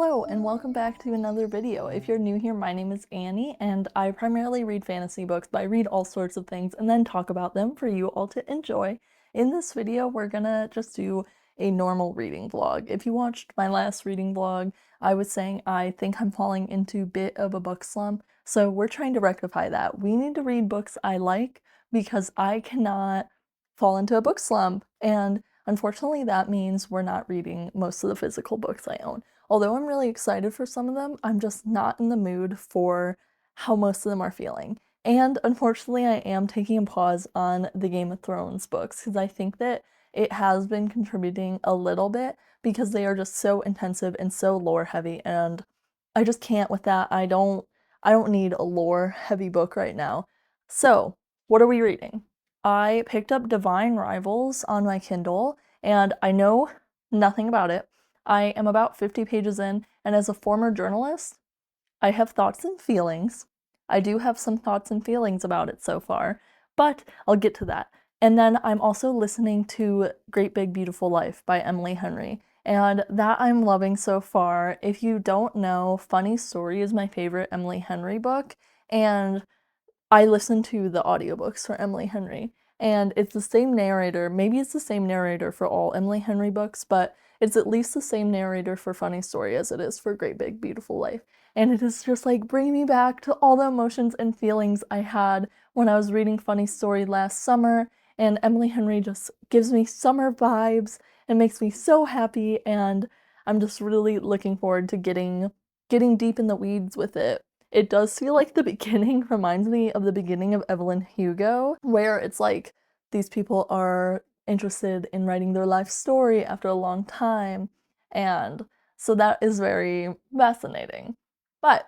Hello and welcome back to another video. If you're new here, my name is Annie and I primarily read fantasy books, but I read all sorts of things and then talk about them for you all to enjoy. In this video, we're gonna just do a normal reading vlog. If you watched my last reading vlog, I was saying I think I'm falling into a bit of a book slump, so we're trying to rectify that. We need to read books I like because I cannot fall into a book slump, and unfortunately that means we're not reading most of the physical books I own. Although I'm really excited for some of them, I'm just not in the mood for how most of them are feeling. And unfortunately, I am taking a pause on the Game of Thrones books because I think that it has been contributing a little bit because they are just so intensive and so lore heavy, and I just can't with that. I don't need a lore heavy book right now. So, what are we reading? I picked up Divine Rivals on my Kindle and I know nothing about it. I am about 50 pages in, and as a former journalist, I have thoughts and feelings. I do have some thoughts and feelings about it so far, but I'll get to that. And then I'm also listening to Great Big Beautiful Life by Emily Henry, and that I'm loving so far. If you don't know, Funny Story is my favorite Emily Henry book, and I listen to the audiobooks for Emily Henry, and it's the same narrator. Maybe it's the same narrator for all Emily Henry books, but it's at least the same narrator for Funny Story as it is for Great Big Beautiful Life. And it is just like bringing me back to all the emotions and feelings I had when I was reading Funny Story last summer, and Emily Henry just gives me summer vibes and makes me so happy, and I'm just really looking forward to getting deep in the weeds with it. It does feel like the beginning reminds me of the beginning of Evelyn Hugo, where it's like these people are interested in writing their life story after a long time, and so that is very fascinating. But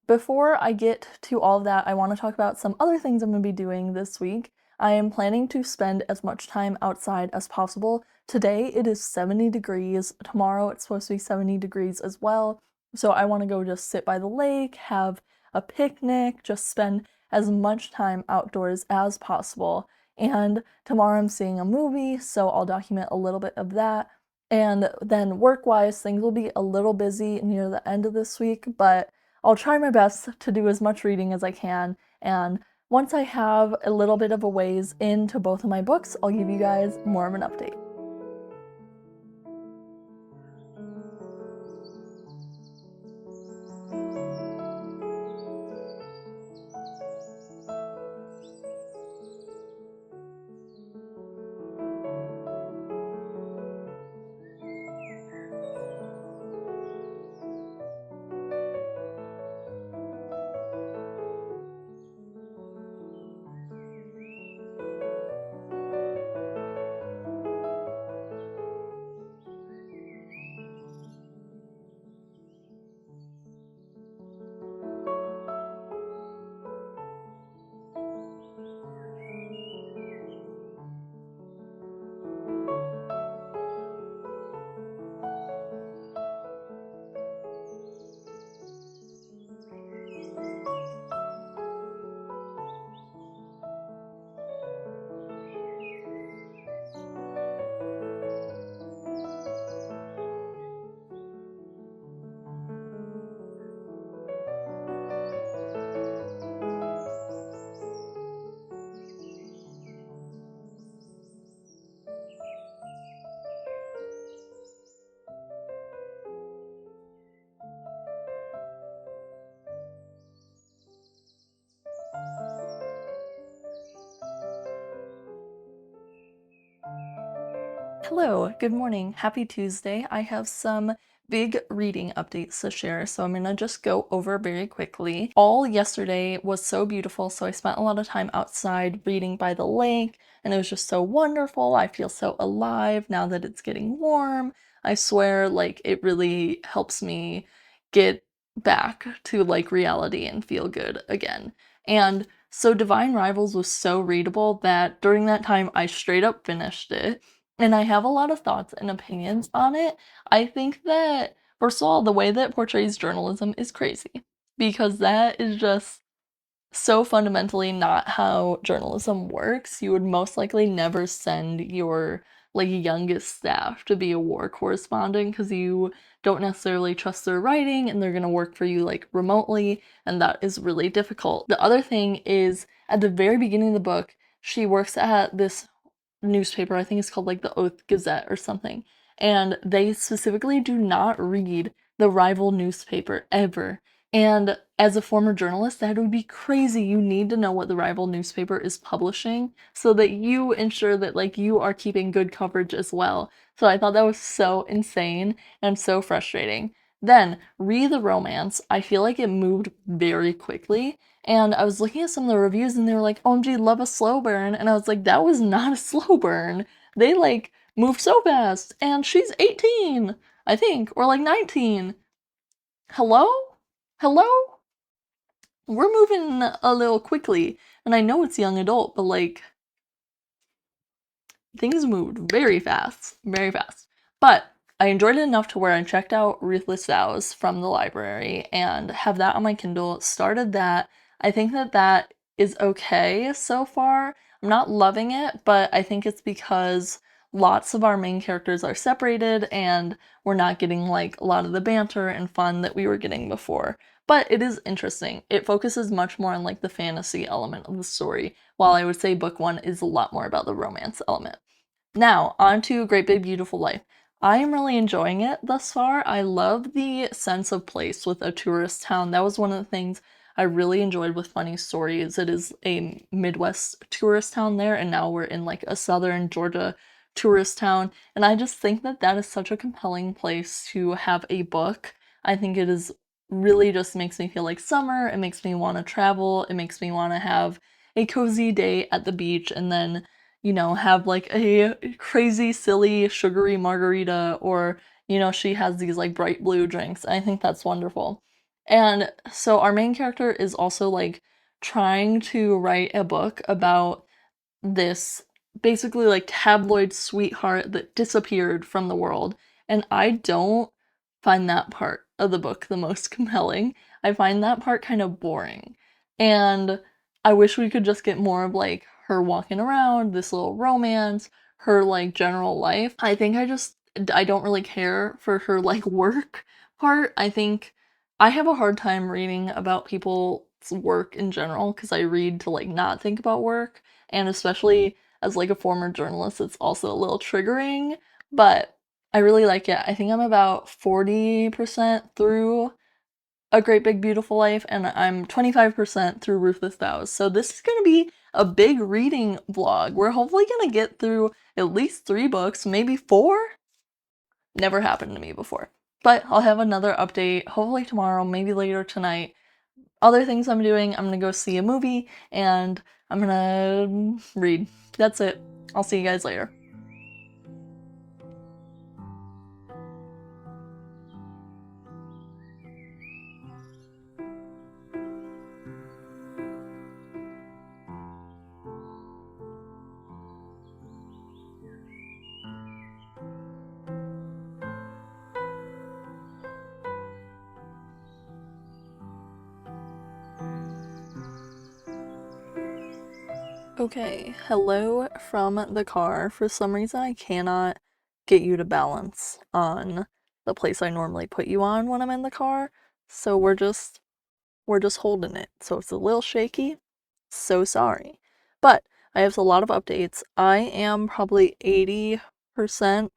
before I get to all of that, I want to talk about some other things I'm going to be doing this week. I am planning to spend as much time outside as possible. Today it is 70 degrees, tomorrow it's supposed to be 70 degrees as well. So I want to go just sit by the lake, have a picnic, just spend as much time outdoors as possible. And tomorrow I'm seeing a movie, so I'll document a little bit of that. And then work-wise, things will be a little busy near the end of this week, but I'll try my best to do as much reading as I can. And once I have a little bit of a ways into both of my books, I'll give you guys more of an update. Hello, good morning, happy Tuesday. I have some big reading updates to share, so I'm gonna just go over very quickly. All yesterday was so beautiful, so I spent a lot of time outside reading by the lake, and it was just so wonderful. I feel so alive now that it's getting warm. I swear, like, it really helps me get back to, like, reality and feel good again. And so Divine Rivals was so readable that during that time I straight up finished it. And I have a lot of thoughts and opinions on it. I think that, first of all, the way that it portrays journalism is crazy because that is just so fundamentally not how journalism works. You would most likely never send your like youngest staff to be a war correspondent because you don't necessarily trust their writing and they're gonna work for you like remotely, and that is really difficult. The other thing is at the very beginning of the book, she works at this newspaper, I think it's called like the Oath Gazette or something, and they specifically do not read the rival newspaper ever. And as a former journalist, that would be crazy. You need to know what the rival newspaper is publishing so that you ensure that like you are keeping good coverage as well. So I thought that was so insane and so frustrating. Then, read the romance. I feel like it moved very quickly. And I was looking at some of the reviews and they were like, OMG, love a slow burn. And I was like, that was not a slow burn. They like moved so fast. And she's 18, I think, or like 19. Hello? Hello? We're moving a little quickly. And I know it's young adult, but like, things moved very fast. Very fast. But I enjoyed it enough to where I checked out Ruthless Vows from the library and have that on my Kindle, started that. I think that that is okay so far. I'm not loving it, but I think it's because lots of our main characters are separated and we're not getting like a lot of the banter and fun that we were getting before. But it is interesting. It focuses much more on like the fantasy element of the story, while I would say book one is a lot more about the romance element. Now, on to Great Big Beautiful Life. I am really enjoying it thus far. I love the sense of place with a tourist town. That was one of the things I really enjoyed with Funny Stories. It is a Midwest tourist town there, and now we're in like a southern Georgia tourist town. And I just think that that is such a compelling place to have a book. I think it is really just makes me feel like summer. It makes me want to travel. It makes me want to have a cozy day at the beach and then have like a crazy, silly, sugary margarita, or, she has these like bright blue drinks. I think that's wonderful. And so our main character is also like trying to write a book about this basically like tabloid sweetheart that disappeared from the world. And I don't find that part of the book the most compelling. I find that part kind of boring. And I wish we could just get more of like her walking around, this little romance, her like general life. I don't really care for her like work part. I think I have a hard time reading about people's work in general because I read to like not think about work, and especially as like a former journalist, it's also a little triggering, but I really like it. I think I'm about 40% through A Great Big Beautiful Life, and I'm 25% through Ruthless Vows. So this is going to be a big reading vlog. We're hopefully going to get through at least 3 books, maybe 4. Never happened to me before. But I'll have another update, hopefully tomorrow, maybe later tonight. Other things I'm doing, I'm gonna go see a movie, and I'm gonna read. That's it. I'll see you guys later. Okay, hello from the car. For some reason, I cannot get you to balance on the place I normally put you on when I'm in the car, so we're just holding it. So it's a little shaky. So sorry. But I have a lot of updates. I am probably 80%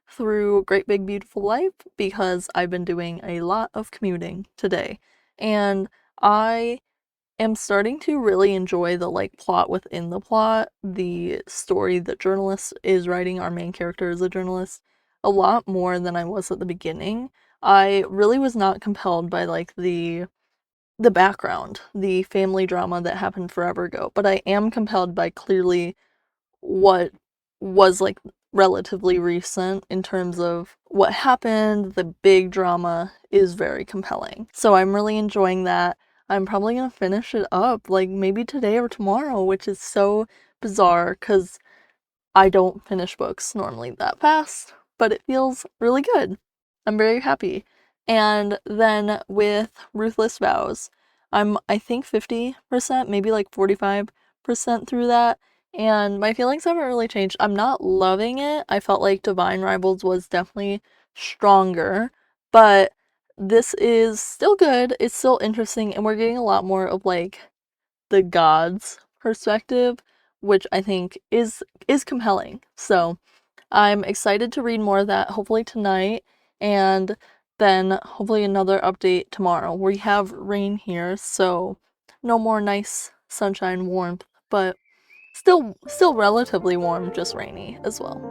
through Great Big Beautiful Life because I've been doing a lot of commuting today. And I am starting to really enjoy the like plot within the plot, the story that journalist is writing, our main character is a journalist, a lot more than I was at the beginning. I really was not compelled by like the background, the family drama that happened forever ago, but I am compelled by clearly what was like relatively recent in terms of what happened. The big drama is very compelling. So I'm really enjoying that. I'm probably gonna finish it up like maybe today or tomorrow, which is so bizarre because I don't finish books normally that fast, but it feels really good. I'm very happy. And then with Ruthless Vows, I think 50%, maybe like 45% through that, and my feelings haven't really changed. I'm not loving it. I felt like Divine Rivals was definitely stronger, but this is still good. It's still interesting, and we're getting a lot more of like the gods perspective, which I think is compelling. So I'm excited to read more of that, hopefully tonight, and then hopefully another update tomorrow. We have rain here, so no more nice sunshine warmth, but still relatively warm, just rainy as well.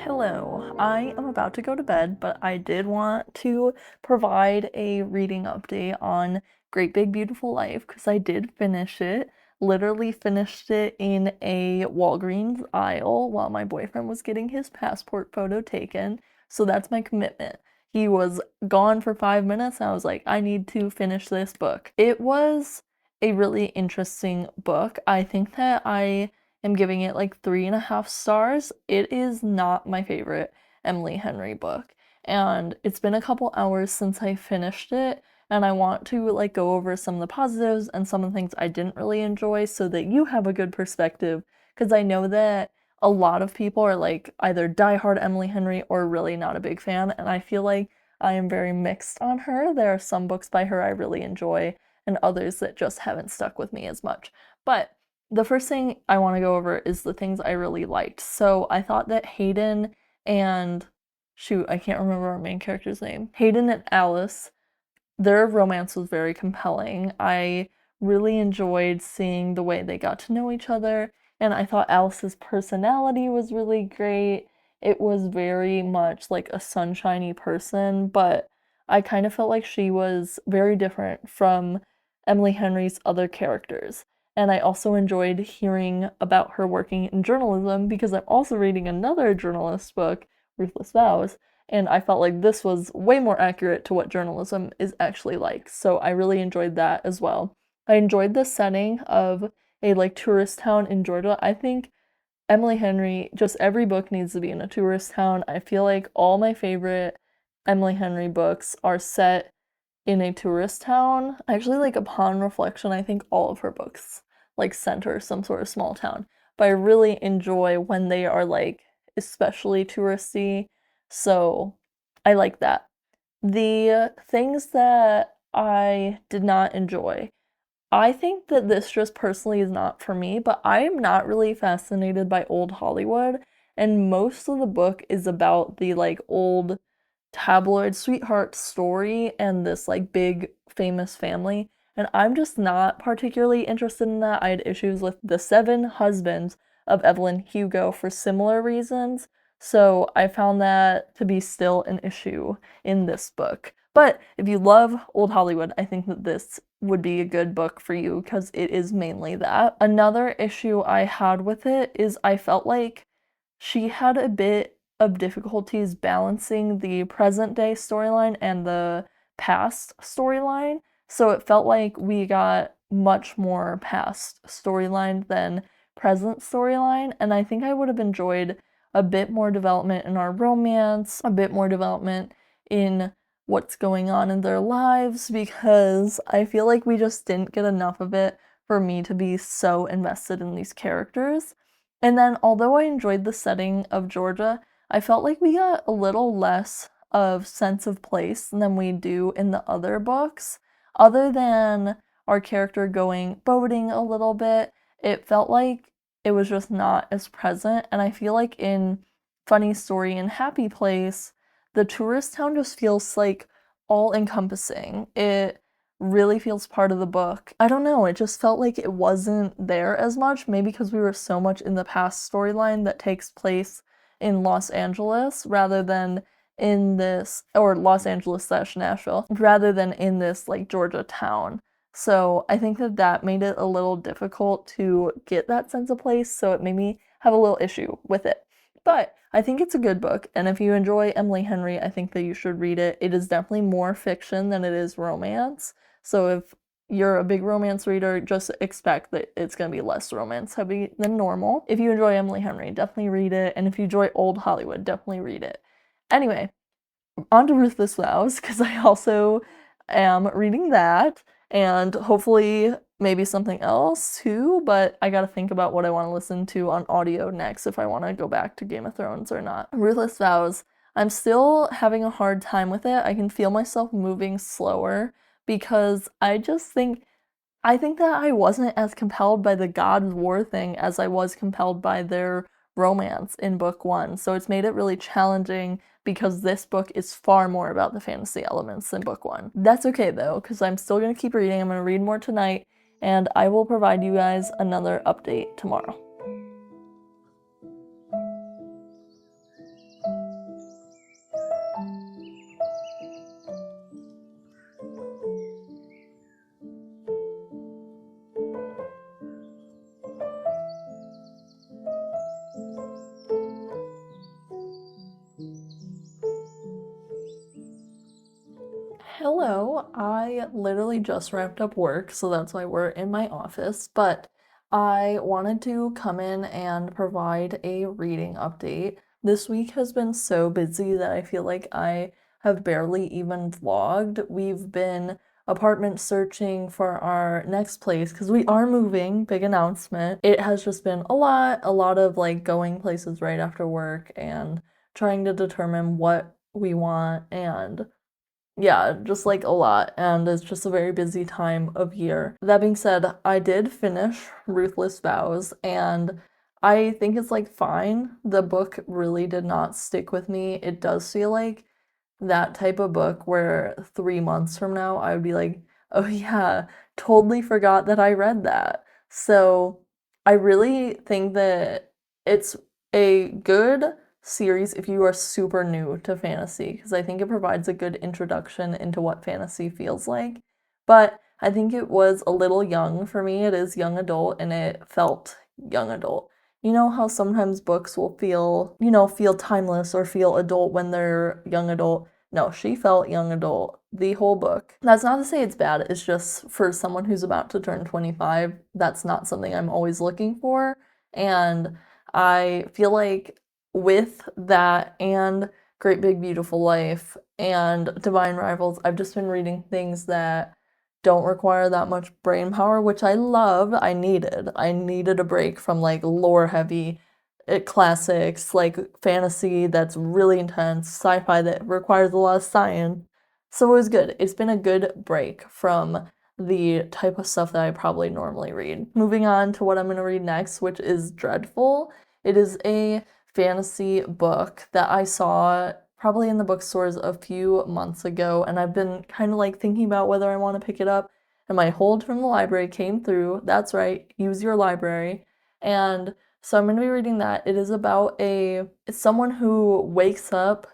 Hello, I am about to go to bed, but I did want to provide a reading update on Great Big Beautiful Life because I did finish it. Literally finished it in a Walgreens aisle while my boyfriend was getting his passport photo taken. So that's my commitment. He was gone for 5 minutes, and I was like, I need to finish this book. It was a really interesting book. I think that I am giving it like 3.5 stars. It is not my favorite Emily Henry book, and it's been a couple hours since I finished it, and I want to like go over some of the positives and some of the things I didn't really enjoy so that you have a good perspective, because I know that a lot of people are like either diehard Emily Henry or really not a big fan, and I feel like I am very mixed on her. There are some books by her I really enjoy and others that just haven't stuck with me as much. But the first thing I want to go over is the things I really liked. So I thought that Hayden and, shoot, I can't remember our main character's name. Hayden and Alice, their romance was very compelling. I really enjoyed seeing the way they got to know each other, and I thought Alice's personality was really great. It was very much like a sunshiny person, but I kind of felt like she was very different from Emily Henry's other characters. And I also enjoyed hearing about her working in journalism because I'm also reading another journalist book, Ruthless Vows, and I felt like this was way more accurate to what journalism is actually like. So I really enjoyed that as well. I enjoyed the setting of a like tourist town in Georgia. I think Emily Henry, just every book needs to be in a tourist town. I feel like all my favorite Emily Henry books are set in a tourist town. Actually, like upon reflection, I think all of her books like center some sort of small town. But I really enjoy when they are like especially touristy. So I like that. The things that I did not enjoy. I think that this just personally is not for me, but I am not really fascinated by old Hollywood, and most of the book is about the like old tabloid sweetheart story and this like big famous family. And I'm just not particularly interested in that. I had issues with the seven husbands of Evelyn Hugo for similar reasons. So I found that to be still an issue in this book. But if you love old Hollywood, I think that this would be a good book for you because it is mainly that. Another issue I had with it is I felt like she had a bit of difficulties balancing the present day storyline and the past storyline. So it felt like we got much more past storyline than present storyline. And I think I would have enjoyed a bit more development in our romance, a bit more development in what's going on in their lives, because I feel like we just didn't get enough of it for me to be so invested in these characters. And then, although I enjoyed the setting of Georgia, I felt like we got a little less of sense of place than we do in the other books. Other than our character going boating a little bit, it felt like it was just not as present. And I feel like in Funny Story and Happy Place, the tourist town just feels like all encompassing. It really feels part of the book. I don't know, it just felt like it wasn't there as much, maybe because we were so much in the past storyline that takes place in Los Angeles rather than in this, or Los Angeles slash Nashville, rather than in this like Georgia town. So I think that that made it a little difficult to get that sense of place, so it made me have a little issue with it. But I think it's a good book, and if you enjoy Emily Henry, I think that you should read it. It is definitely more fiction than it is romance. So if you're a big romance reader, just expect that it's going to be less romance heavy than normal. If you enjoy Emily Henry, definitely read it. And if you enjoy old Hollywood, definitely read it. Anyway, on to Ruthless Vows, because I also am reading that, and hopefully maybe something else too, but I gotta think about what I want to listen to on audio next if I want to go back to Game of Thrones or not. Ruthless Vows, I'm still having a hard time with it. I can feel myself moving slower because I think that I wasn't as compelled by the God War thing as I was compelled by their romance in book one. So it's made it really challenging because this book is far more about the fantasy elements than book one. That's okay though, because I'm still going to keep reading. I'm going to read more tonight, and I will provide you guys another update tomorrow. Hello, I literally just wrapped up work, so that's why we're in my office, but I wanted to come in and provide a reading update. This week has been so busy that I feel like I have barely even vlogged. We've been apartment searching for our next place because we are moving, big announcement. It has just been a lot of like going places right after work and trying to determine what we want, and yeah, just like a lot, and it's just a very busy time of year. That being said, I did finish Ruthless Vows, and I think it's like fine. The book really did not stick with me. It does feel like that type of book where 3 months from now I would be like, oh yeah, totally forgot that I read that. So I really think that it's a good series if you are super new to fantasy, because I think it provides a good introduction into what fantasy feels like. But I think it was a little young for me. It is young adult and it felt young adult. You know how sometimes books will feel timeless or feel adult when they're young adult? No, she felt young adult the whole book. That's not to say it's bad, it's just for someone who's about to turn 25, that's not something I'm always looking for. And I feel like with that and Great Big Beautiful Life and Divine Rivals, I've just been reading things that don't require that much brain power, which I love. I needed. I needed a break from like lore heavy classics, like fantasy that's really intense, sci-fi that requires a lot of science. So it was good. It's been a good break from the type of stuff that I probably normally read. Moving on to what I'm going to read next, which is Dreadful. It is a fantasy book that I saw probably in the bookstores a few months ago, and I've been kind of like thinking about whether I want to pick it up. And my hold from the library came through. That's right, use your library. And so I'm going to be reading that. It is about it's someone who wakes up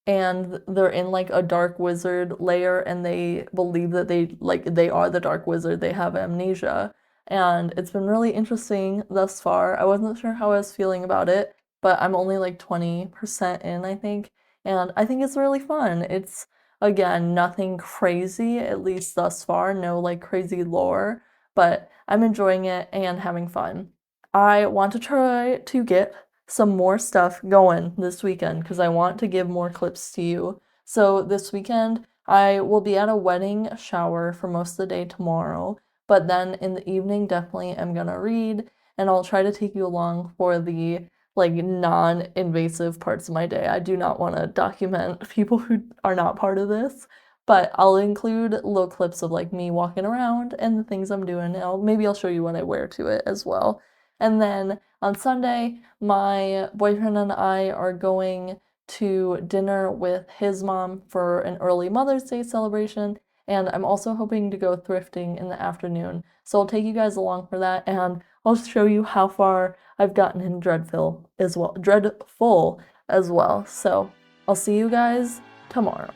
and they're in like a dark wizard lair, and they believe that they are the dark wizard. They have amnesia. And it's been really interesting thus far. I wasn't sure how I was feeling about it, but I'm only like 20% in, I think. And I think it's really fun. It's, again, nothing crazy, at least thus far, no like crazy lore, but I'm enjoying it and having fun. I want to try to get some more stuff going this weekend because I want to give more clips to you. So this weekend, I will be at a wedding shower for most of the day tomorrow, but then in the evening, definitely am gonna read, and I'll try to take you along for the like non-invasive parts of my day. I do not want to document people who are not part of this, but I'll include little clips of like me walking around and the things I'm doing. Maybe I'll show you what I wear to it as well. And then on Sunday, my boyfriend and I are going to dinner with his mom for an early Mother's Day celebration, and I'm also hoping to go thrifting in the afternoon. So I'll take you guys along for that, and I'll show you how far I've gotten in Dreadful as well. So I'll see you guys tomorrow.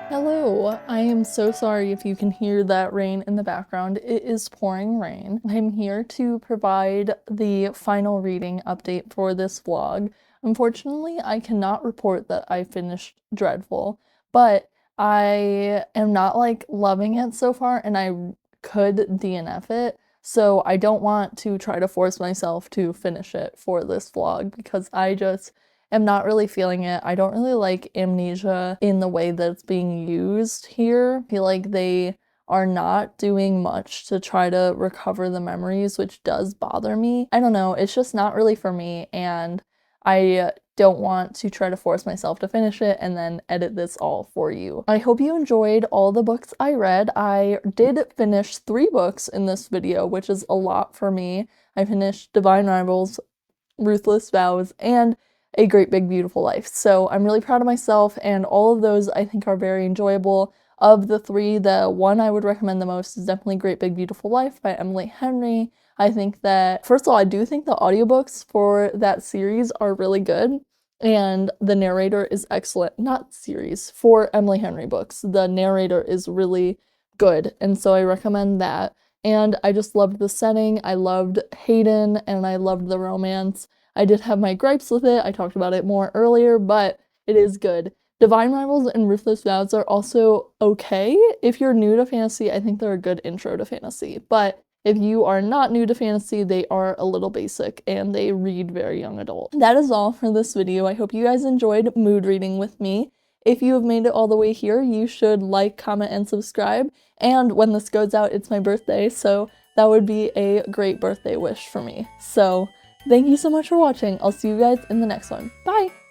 Hello, I am so sorry if you can hear that rain in the background. It is pouring rain. I'm here to provide the final reading update for this vlog. Unfortunately, I cannot report that I finished Dreadful, but I am not like loving it so far and I could DNF it. So I don't want to try to force myself to finish it for this vlog because I just am not really feeling it. I don't really like amnesia in the way that it's being used here. I feel like they are not doing much to try to recover the memories, which does bother me. I don't know, it's just not really for me, and I don't want to try to force myself to finish it and then edit this all for you. I hope you enjoyed all the books I read. I did finish 3 books in this video, which is a lot for me. I finished Divine Rivals, Ruthless, Vows, and A Great Big Beautiful Life. So I'm really proud of myself, and all of those I think are very enjoyable. Of the 3, the one I would recommend the most is definitely Great Big Beautiful Life by Emily Henry. I think that, first of all, I do think the audiobooks for that series are really good, and the narrator is excellent. Not series, for Emily Henry books. The narrator is really good, and so I recommend that. And I just loved the setting, I loved Hayden, and I loved the romance. I did have my gripes with it, I talked about it more earlier, but it is good. Divine Rivals and Ruthless Vows are also okay. If you're new to fantasy, I think they're a good intro to fantasy, but if you are not new to fantasy, they are a little basic and they read very young adult. That is all for this video. I hope you guys enjoyed mood reading with me. If you have made it all the way here, you should like, comment, and subscribe. And when this goes out, it's my birthday, so that would be a great birthday wish for me. So thank you so much for watching. I'll see you guys in the next one. Bye!